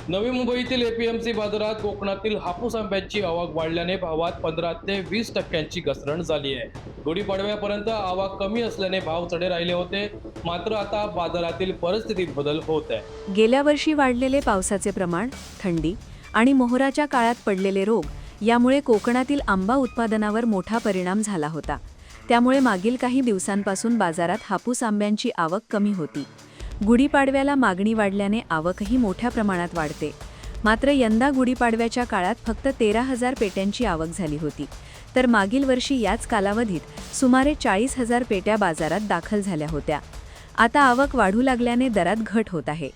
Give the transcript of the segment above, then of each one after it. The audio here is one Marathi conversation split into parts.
नवी मुंबईतील एपीएमसी बाजारात कोकणातील हापूस आंब्याची आवक वाढल्याने भावात 15 ते 20% घसरण झाली आहे। गुढीपाडव्यापर्यंत आवक कमी असल्याने भाव चढे राहिले होते, मात्र आता बाजारातील परिस्थितीत बदल होत आहे। गेल्या वर्षी वाढलेले पावसाचे प्रमाण, थंडी आणि मोहराच्या काळात पडलेले रोग यामुळे कोकणातील आंबा उत्पादनावर मोठा परिणाम झाला होता। त्यामुळे मागील काही दिवसांपासून बाजारात हापूस आंब्यांची आवक कमी होती। गुढीपाडव्याला मागणी वाढल्याने आवकही मोठ्या प्रमाणात वाढते। मात्र यंदा गुढीपाडव्याच्या काळात फक्त 13,000 पेट्यांची आवक झाली होती, तर मागील वर्षी याच कालावधीत सुमारे 40,000 पेट्या बाजारात दाखल झाल्या होत्या। आता आवक वाढू लागल्याने दरात घट होत आहे।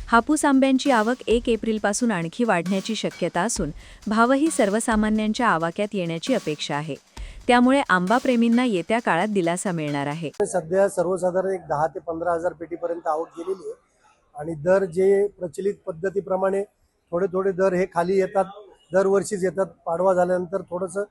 हापूस आंब्यांची आवक 1 एप्रिलपासून आणखी वाढण्याची शक्यता असून भावही सर्वसामान्यांच्या आवाक्यात येण्याची अपेक्षा आहे। त्यामुळे आंबाप्रेमींना येत्या काळात दिलासा मिळणार आहे। सध्या सर्वसाधारण एक 10 ते 15,000 पेटीपर्यंत आवक गेलेली आहे आणि दर जे प्रचलित पद्धतीप्रमाणे थोडे थोडे दर हे खाली येतात, दरवर्षीच येतात। पाडवा झाल्यानंतर थोडंसं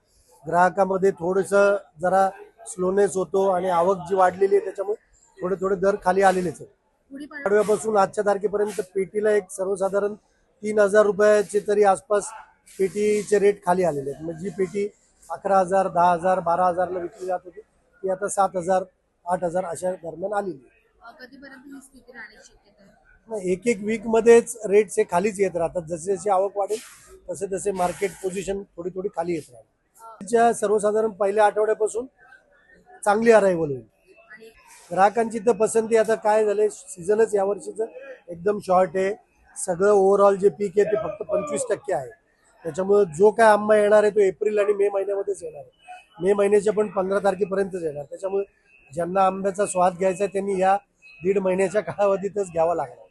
ग्राहकामध्ये थोडंसं जरा स्लोनेस होतो आणि आवक जी वाढलेली आहे त्याच्यामुळे थोडे थोडे दर खाली आलेलेच आहेत। पाडव्यापासून आजच्या तारखेपर्यंत पेटीला एक सर्वसाधारण 3,000 रुपयाचे तरी आसपास पेटीचे रेट खाली आलेले आहेत। म्हणजे जी पेटी 11,000, 10,000, 12,000ला विकली जात होती ती आता 7,000, 8,000 अशा दरम्यान आलेली आहे। कधीपर्यंत ही स्थिती राहण्याची शक्यता आहे? एक एक वीक मध्येच रेट्स हे खालीच येत राहतात। जसे जसे आवक वाढेल तसे तसे मार्केट पोझिशन थोडी थोडी खाली येत राहते। सर्वसाधारण पहिल्या आठवड्यापासून चांगली अरायवल होईल। ग्राहकांची तर पसंती आता काय झाले, सीझनच यावर्षीचं एकदम शॉर्ट आहे। सगळं ओव्हरऑल जे पीक आहे ते फक्त 25% आहे। त्याच्यामुळे जो काय आंबा येणार आहे तो एप्रिल आणि मे महिन्यामध्येच येणार आहे। मे महिन्याच्या पण 15 तारखेपर्यंतच येणार। त्याच्यामुळे ज्यांना आंब्याचा स्वाद घ्यायचा आहे त्यांनी या 1.5 महिन्याच्या कालावधीतच घ्यावा लागणार।